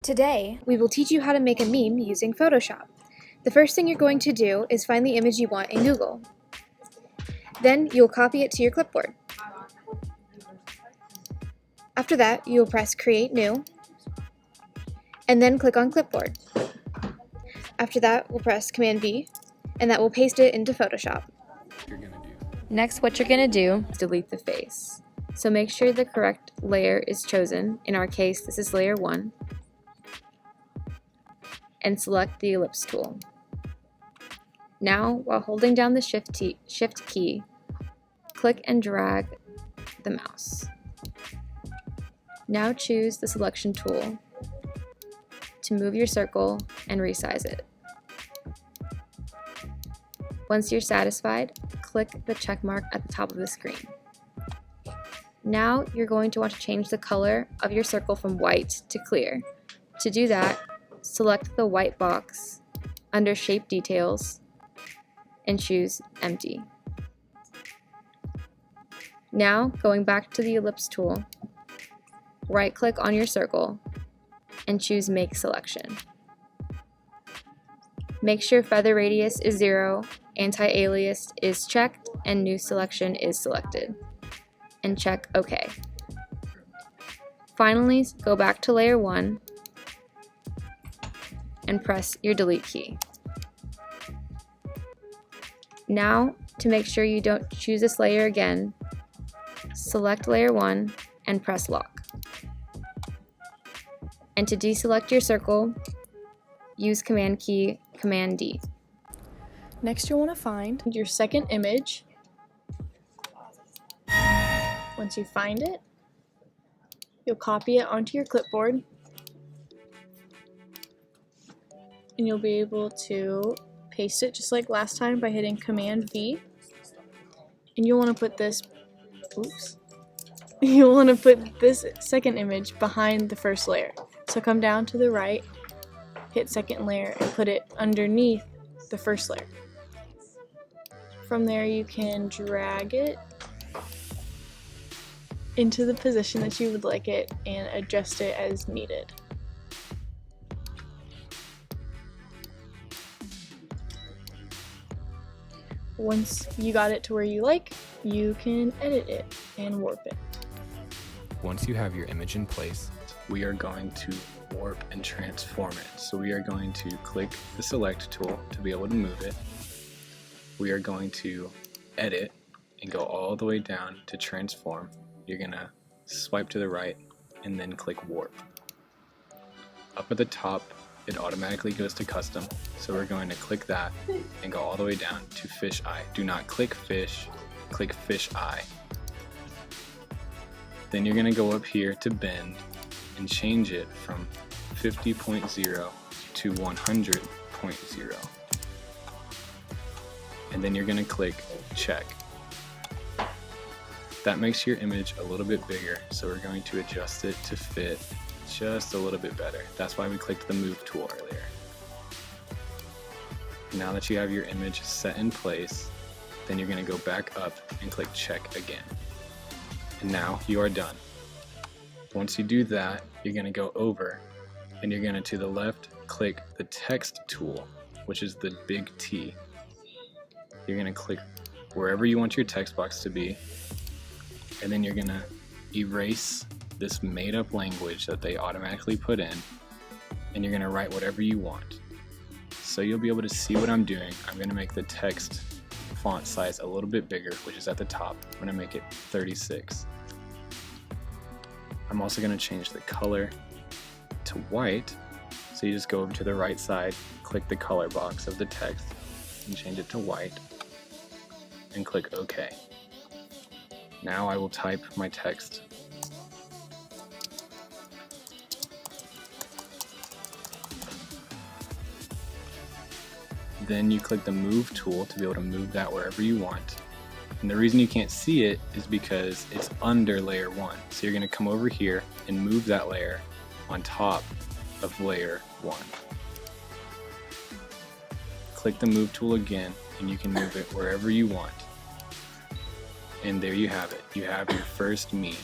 Today, we will teach you how to make a meme using Photoshop. The first thing you're going to do is find the image you want in Google. Then you'll copy it to your clipboard. After that, you will press Create New, and then click on Clipboard. After that, we'll press Command V, and that will paste it into Photoshop. Next, what you're going to do is delete the face. So make sure the correct layer is chosen. In our case, this is layer 1. And select the ellipse tool. Now, while holding down the Shift key, click and drag the mouse. Now choose the selection tool to move your circle and resize it. Once you're satisfied, click the check mark at the top of the screen. Now you're going to want to change the color of your circle from white to clear. To do that, select the white box under Shape Details and choose Empty. Now, going back to the ellipse tool, right-click on your circle and choose Make Selection. Make sure Feather Radius is 0, Anti-Alias is checked, and New Selection is selected. And check OK. Finally, go back to layer 1 and press your delete key. Now, to make sure you don't choose this layer again, select layer 1 and press lock. And to deselect your circle, use Command key, Command D. Next, you'll want to find your second image. Once you find it, you'll copy it onto your clipboard, and you'll be able to paste it just like last time by hitting Command V. And you'll want to put this, you'll want to put this second image behind the first layer. So come down to the right, hit second layer, and put it underneath the first layer. From there you can drag it into the position that you would like it and adjust it as needed. Once you got it to where you like, you can edit it and warp it. Once you have your image in place, we are going to warp and transform it. So we are going to click the select tool to be able to move it. We are going to edit and go all the way down to transform. You're gonna swipe to the right and then click warp. Up at the top, it automatically goes to custom, so we're going to click that and go all the way down to fish eye. Do not click fish, click fish eye. Then you're gonna go up here to bend and change it from 50.0 to 100.0. And then you're gonna click check. That makes your image a little bit bigger, so we're going to adjust it to fit just a little bit better. That's why we clicked the move tool earlier. Now that you have your image set in place, then you're going to go back up and click check again. And now you are done. Once you do that, you're going to go over and you're going to the left click the text tool, which is the big T. You're going to click wherever you want your text box to be, and then you're going to erase this made-up language that they automatically put in, and you're going to write whatever you want. So you'll be able to see what I'm doing. I'm going to make the text font size a little bit bigger, which is at the top. I'm going to make it 36. I'm also going to change the color to white, so you just go over to the right side, click the color box of the text, and change it to white, and click OK. Now I will type my text. Then you click the move tool to be able to move that wherever you want. And the reason you can't see it is because it's under layer 1. So you're going to come over here and move that layer on top of layer 1. Click the move tool again and you can move it wherever you want. And there you have it. You have your first meme.